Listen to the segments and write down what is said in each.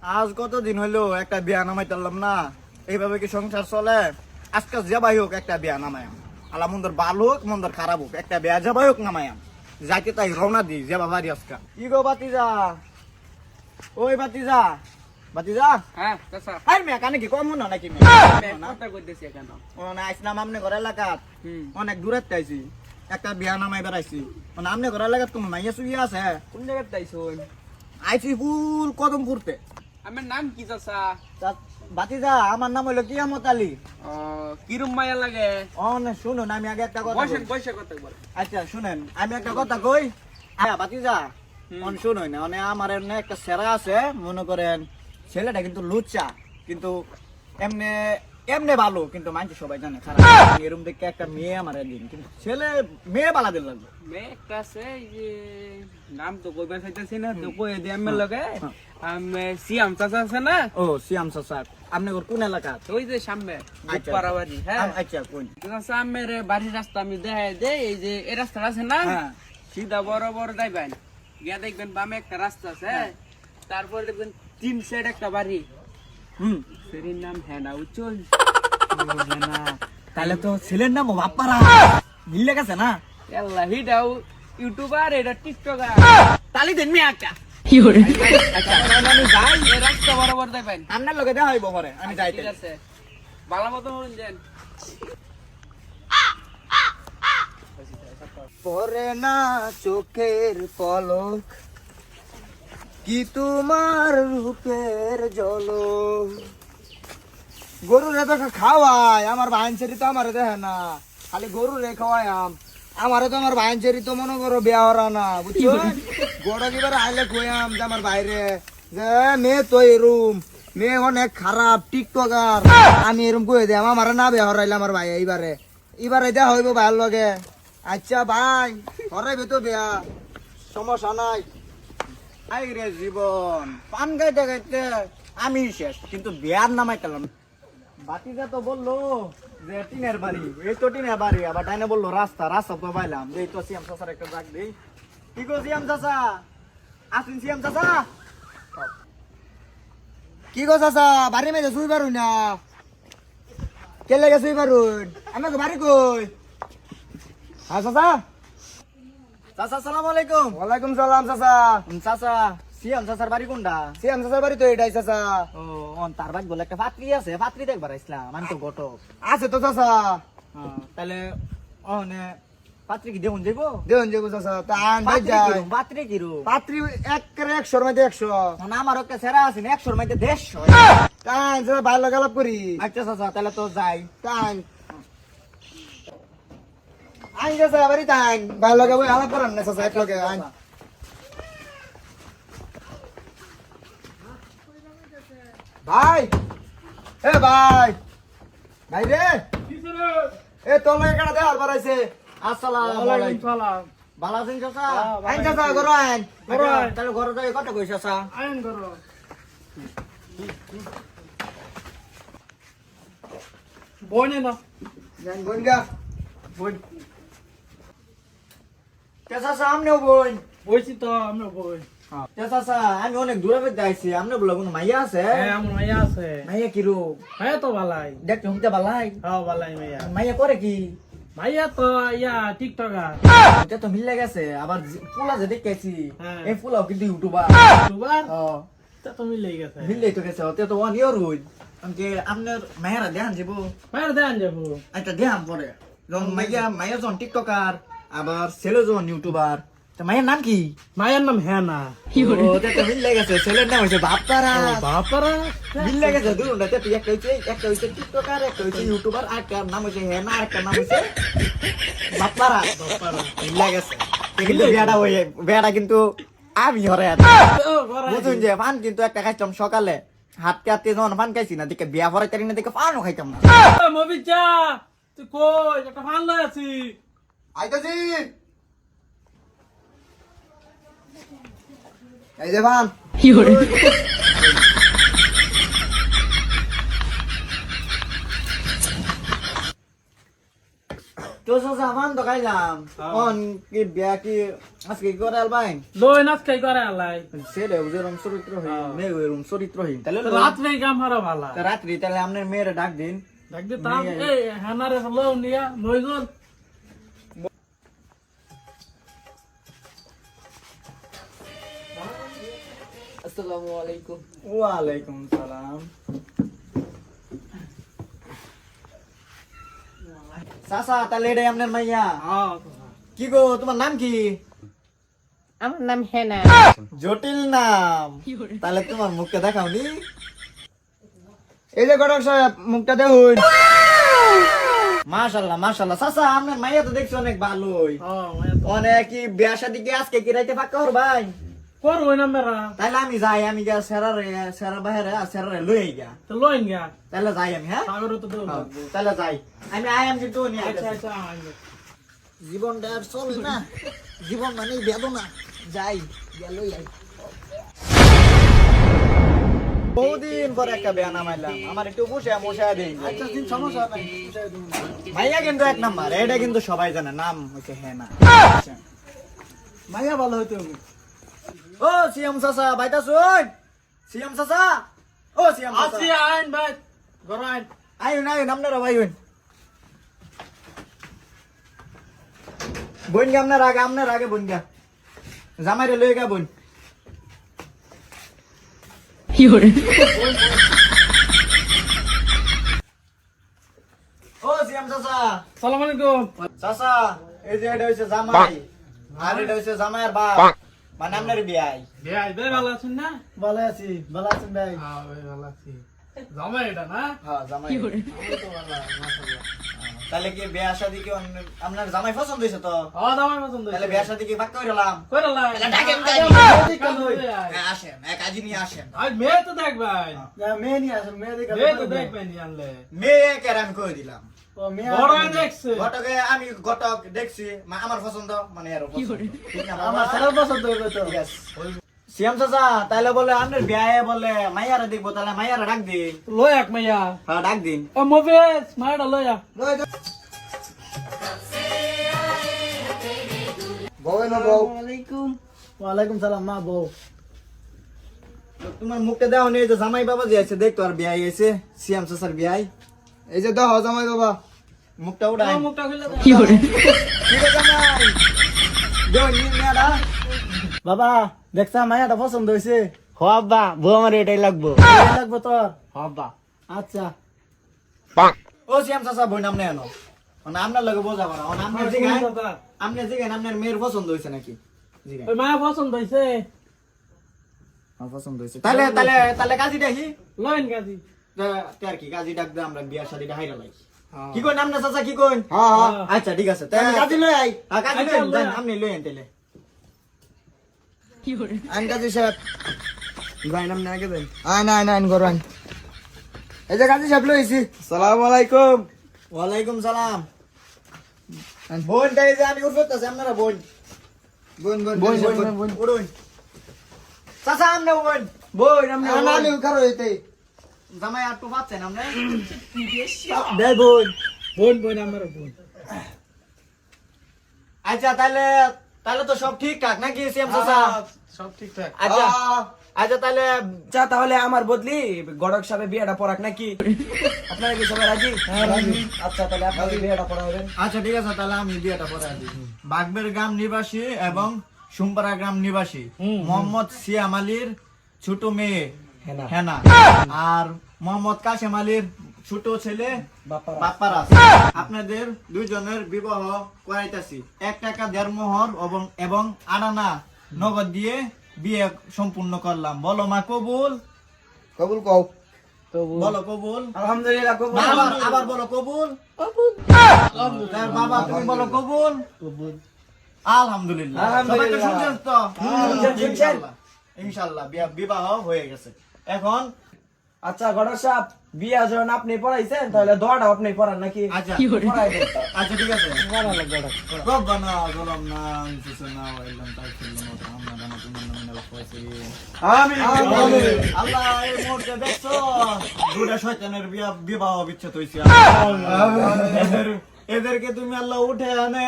আজ কতদিন হইলো একটা বিয়া নামাই তারলাম না। এইভাবে কি সংসার চলে? আজকে যাবাই হোক একটা বিয়া নামায়াম, আলা মন্দর ভালো হোক মন্দর খারাপ হোক, একটা বিয়া যাবাই হোক নামায়াম। যাইতে তাই রওনা দি যাবা বাড়ি আজকা। কি গো বাতিজা, ওই বাতিজা, বাতিজা। হ্যাঁ চাচা, আর মেয়ে কানে কি কম হনো নাকি? কথা কইতেছি কেন? আইসলাম আমনে ঘরে এলাকাত, অনেক দূরে আইছি, একটা বিয়া নামাই বেড়াইছি। মানে আমনে ঘরে এলাকাত কোন মাইয়া সুইয়া আছে? কোন জায়গায় তাইছুন? আইছি ফুল কদম করতে। আমার নাম কি চাচা? বাতিজা আমার নাম হইলো কিয়ামত আলী। কিরম মায়া লাগে? শুনুন আমি আগে একটা কথা বসে কই। বসে কথা বল। আচ্ছা শুনেন আমি একটা কথা কই। বাতিজা শুনুন, মানে আমার এমনি একটা সেরা আছে, মনে করেন ছেলেটা কিন্তু লুচ্চা, কিন্তু এমনি এমনি ভালো, কিন্তু মানুষ সবাই জানে খারাপ। এরকম দেখে একটা মেয়ে আমার একদিন, কিন্তু ছেলে মেয়ে বালা দিল লাগবে। মে একটা আছে এই যে নাম তো কইবা চাইতেছি না, তো কই দে আমার লগে। আমি সিয়াম চাচা আছে না? ও সিয়াম চাচা, আপনি কোন এলাকা? ওই যে সামনে আচ্ছা। পারাবাড়ি। হ্যাঁ আচ্ছা কোন? চাচা আমার বাড়ির রাস্তা আমি দেখাই দে, এই যে এই রাস্তা আছে না, হ্যাঁ সিধা বড় বড় যাইবেন, গিয়া দেখবেন বামে একটা রাস্তা আছে, তারপরে দেখবেন তিন সাইড একটা বাড়ি, সেরির নাম হেনা উজ্জ্বল। তাহলে তো ছেলের নাম বাপ্পারা মিলে গেছে না? আল্লাহ, হিটাও ইউটিউবার, এটা টিকটকার। তালি দেন মি একটা। আচ্ছা আমি যাই, এই রাস্তা বরাবর যাইবেন। আপনার লগে দেখা হইব পরে, আমি যাইতে। ঠিক আছে, ভালো মতো হন যান। পরে না চোখের পলক, কি তোমার রূপের ঝলক। গরু রে তো খাওয়াই, আমার ভাইন ছেড়ি তো আমার দেখে না, খালি গরু রে খাওয়াই আমারে তো আমার ভাইন ছেড়ি তো মনে করো বিয়া হরা না, বুঝছো? গরু কিবার আইলে কইয়াম যে আমার বাইরে যে মেয়ে তো এরম, মেয়ে অনেক খারাপ টিকটকার, আমি এরম কই দিই আমার না বিয়া হরাইলে আমার ভাই এইবারে এবারে দেওয়া হইব ভাইয়ের লগে। আচ্ছা ভাই হরাইবে তো বিয়া, সমস্যা নাই। আই রে জীবন, পান গাইতে গাইতে আমি শেষ, কিন্তু বিয়ার নামাই পেলাম। বাতিজা তো বললো যে টিনের বাড়ি, এই তো টিনের বাড়ি, আবার ডাইনে বললো রাস্তা, রাস্তা তো পাইলাম। এই তো সিএম চাচার একটা ডাক দিই। কি গো সিএম চাচা, আসুন সিএম চাচা। কি গো চাচা, বাড়ি মেয়ে শুই পারুন না? কে লেগে শুই পারুন? আমাকে বাড়ি কই? হ্যাঁ চাচা। চাচা সালাম আলাইকুম। ওয়ালাইকুম সালাম চাচা। চাচা সিএম চাচার বাড়ি কোনটা? সিএম চাচার বাড়ি তো এটাই চাচা। ও তার বাড়ি বলে একটা পাত্রী আছে, পাত্রী দেখবার আসলাম, আমি তো ঘটক আছে তো চাচা। তাহলে পাত্রী কি দেখুন যাইব? দেখুন যাইব চাচা। তান ভাই যাই। পাত্রী কি রূপ? পাত্রী একেবারে 100 মধ্যে 100। মানে আমার একটা সেরা আছে 100 মধ্যে 150। তান চাচা ভালো গেলাপ করি। আচ্ছা চাচা তাহলে তো যাই। তান আইন চাচা বাড়ি তান ভালো লাগে বই আলাপ করেন না চাচা, এক লগে আইন। ভাই এ ভাই, ভাই রে এ তোর লাগে কেডা দেওয়ার বাড়াইছে? আসসালামু আলাইকুম। সালাম। ভালো আছেন চাচা? আইন চাচা ঘরে আইন। তাহলে ঘরে যাই কত কইছ চাচা? আইন করো। বনে না জান বোন গা বোন চাচা সামনেও বোন। বইছি তো আমরা বই। চাচা আমি অনেক দূরে বেঁধে আইছি, আপনি বলে কোনো মাইয়া আছে? হ্যাঁ আমার মাইয়া আছে। মাইয়া কি রূপ? হ্যাঁ তো ভালাই। দেখতে হুমতে বালাই? হ্যাঁ ভালাই মাইয়া। মাইয়া করে কি? মাইয়া তো ইয়া টিকটকার। এটা তো মিলে গেছে, আবার ফুলা যে দেখেছি হ্যাঁ। এই ফুলাও কিন্তু ইউটিউবার। ইউটিউবার ও তা তো মিলেই গেছে। মিললেই তো গেছে, ওতে তো ওয়ান ইয়ার হইল। আমাকে আপনার মায়েরা দেখান যাবো। মায়ের দেন যাবো। একটা দেখান পরে যখন মাইয়া যখন টিকটকার, আবার ছেলে যখন ইউটিউবার, তো মায়ের নাম কি? মায়ের নাম হেনা। ওতে তো মিলে গেছে, ছেলের নাম হয়েছে বাপ্পারা। বাপারা মিলে গেছে দুটোতে, একটা হইছে টিকটকার, একটা হইছে ইউটিউবার, আর একটা নাম হইছে হেনা, আর একটা নাম হইছে বাপ্পারা। মিলে গেছে কিন্তু বেড়া কিন্তু আমি হরে বুঝুন যে পান কিন্তু একটা খাইতাম সকালে, হাতকে হাতে যখন পান খাইছি না দেখে বিয়া ভরাই তারি না দেখে পানও খাইতাম না। মবিজা তুই কই? একটা ফান লই আছি। আইতাছি এই যে পান। তো চাচা পান তো খাইলাম, অন কি বিয়া কি আজকে কি করে আলবাইন লই নাচ খাই করে আলাই ছেলে যেরকম চরিত্রহীন মেয়ে ওইরকম চরিত্রহীন তাহলে রাত্রে কাম হারা ভালা রাত্রি তাহলে আপনার মেয়েরা ডাক দিন দেখ দে তাম এই হানারে লও নিয়া লই গল আসসালামু আলাইকুম। ওয়ালাইকুম সালাম চাচা তাহলে এটাই আপনার মাইয়া হ্যাঁ কি গো তোমার নাম কি আমার নাম হেনা। জটিল নাম তাহলে তোমার মুখটা দেখাও নি এই যে গড়ক সাহেব মুখটা দেখুন মাশাআল্লাহ মাশাআল্লাহ চাচা আপনার মাইয়া তো দেখছি অনেক ভালোই অনেক কি বিয়া শাদী কি আজকে কি রাইতে পাক্কা হর ভাই কর ওই না মেরা তাহলে আমি যাই আমি গা সেরা বাইরে সেরা লই গা তো লই গা তাহলে যাই আমি হ্যাঁ সাগর তো দেও তাহলে যাই আমি আয়াম কিন্তু নিয়ে আচ্ছা আচ্ছা আইবে জীবনটা আর চলে না জীবন মানে বেদনা যাই গেলই যাই বহুদিন পরে একটা বিয়া নামাইলাম আমার একটু বসে মশা দিন আচ্ছা দিন সমস্যা নাই মাইয়া কিন্তু এক নাম্বার এটা কিন্তু সবাই জানে নাম হচ্ছে হেনা মাইয়া ভালো হইতে হবে ও সিএম চাচা বাইতা শুন সিএম চাচা ও সিএম চাচা আসি আইন ভাই ঘর আইন আইন আইন আপনারা ভাই হইন বোন গা আপনার আগে বোন গা জামাইরে লয়ে গা বোন ও সিএম চাচা সালাম আলাইকুম চাচা এই যে এটা হইছে জামাই আর এটা হইছে জামাইয়ের বাপ মানে আপনার বিয়াই ভাই ভাই ভালো আছেন না ভালো আছি ভালো আছেন ভাই হ্যাঁ ভাই ভালো আছি জামাই এটা না হ্যাঁ জামাই আমি তো ভালো মাশাআল্লাহ তাহলে কি বিয়া শাদী কি আপনার জামাই পছন্দ হইছে তো হ্যাঁ জামাই পছন্দ তাহলে বিয়া শাদী কি পাক্কা হইলাম কইরা লাই ডাকেন ডাকেন আসেন এক কাজী নিয়ে আসেন আজ মেয়ে তো দেখ ভাই মেয়ে নিয়ে আসেন মেয়ে দেখে মেয়ে তো দেখ ভাই নিয়ে আনলে মেয়ে কেন আমি কই দিলাম বড় দেখছে ঘটকে আমি ঘটক দেখছি আমার পছন্দ মানে এর পছন্দ ঠিক না আমার সারা পছন্দ হইবে তো ইয়েস সিএম চাচা তাহলে বলে আপনার বিয়ে বলে মাইয়ারা দেখবো তাহলে মাইয়ারা ডাক দিন লই এক মাইয়া হ্যাঁ ডাক দিন ও মোবেস মাইডা লইয়া বউ না বউ ওয়ালাইকুম। ওয়ালাইকুম সালাম মা বউ তোমার মুখটা দাও নেই যে জামাই বাবা যে আছে দেখ তো আর বিয়ে আইছে সিএম চাচার বিয়ে এই যে দাও জামাই বাবা মুখটা উড়াই মুখটা খুলে দে কি রে জামাই দেও নিয়ে না বাবা দেখছা মাইয়াটা পছন্দ হইছে হ আব্বা বউ আমার এটাই লাগবো লাগবে তোর আব্বা আচ্ছা ও সিএম চাচা বই নাম নেন মানে আপনার লগে বোঝাবো না আপনার জিগান আপনার জিগান আপনার মেয়ের পছন্দ হয়েছে নাকি জিগান ওই মায়া পছন্দ হইছে আমার পছন্দ হয়েছে তাহলে তাহলে তাহলে কাজী ডাকি লইন গাজি আর কি কাজী ডাক দে আমরা বিয়ার শাদীটা হাইরা লাই কি কই নাম না চাচা কি কই হ্যাঁ হ্যাঁ। আচ্ছা ঠিক আছে তাহলে কাজী লই আই কাজী আচ্ছা, লই লই আই। আপনি লই আন তাহলে আন কাজী সাহেব ভাই নাম না আগে দেন না না আন গরান এই যে কাজী সাহেব লইছি আসসালামু আলাইকুম ওয়ালাইকুম সালাম বোন তাই যে আমি উঠতেছি আপনারা বোন বোন বোন বোন বোন উড়ুন চাচা আমনে বোন বোন আমনে না আমি কারো হইতে জামাই আর তো পাচ্ছেন আমনে দে বোন বোন বোন আমার বোন আচ্ছা তাহলে তাহলে তো সব ঠিকঠাক নাকি সিএম চাচা সব ঠিকঠাক আচ্ছা আচ্ছা তাহলে আচ্ছা তাহলে আমার বদলি গড়ক সাহেব বিয়েটা পড়াক নাকি? আপনারা কি সবাই রাজি? আচ্ছা তাহলে আপনাদের বিয়েটা পড়া হবে। আচ্ছা ঠিক আছে তাহলে আমি বিয়েটা পড়াই দিই বাগবের গ্রাম নিবাসী এবং সুমপাড়া গ্রাম নিবাসী মোহাম্মদ সিয়াম আলীর ছোট মেয়ে হেনা আর মোহাম্মদ কাশেম আলীর ছোট ছেলে বাপ্পারাজ আপনাদের দুইজনের বিবাহ করাইতাছি 1 টাকা 1.5 মোহর এবং আনানা নগদ দিয়ে বিয়ে সম্পূর্ণ করলাম বলো মা কবুল কবুল কও। বলো কবুল আলহামদুলিল্লাহ কবুল। আবার বলো কবুল তার বাবা তুমি বলো কবুল আলহামদুলিল্লাহ সবাই তো শুনছেন তো ইনশাআল্লাহ ইনশাআল্লাহ বিবাহ হয়ে গেছে এখন আচ্ছা গড়ক সাহেব বিয়া যখন আপনি পড়াইছেন তাহলে দোয়াটা আপনি পড়ান নাকি? আচ্ছা পড়াই দেন। আচ্ছা ঠিক আছে পড়া লাগবে ওটা। রব্বানা যালামনা আনফুসানা ওয়া ইল্লাম তাগফির লানা ওয়া তারহামনা লানাকুনান্না মিনাল খাসিরিন আমিন। আল্লাহ এই মুহূর্তে দেখছো দুটা শয়তানের বিবাহ বিচ্ছেদ হইছে এদেরকে তুমি আল্লাহ উঠে আনে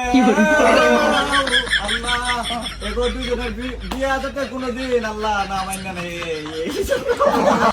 আল্লাহ এগো দুজনের বিয়ে আছে কোনোদিন আল্লাহ না মান্য নেই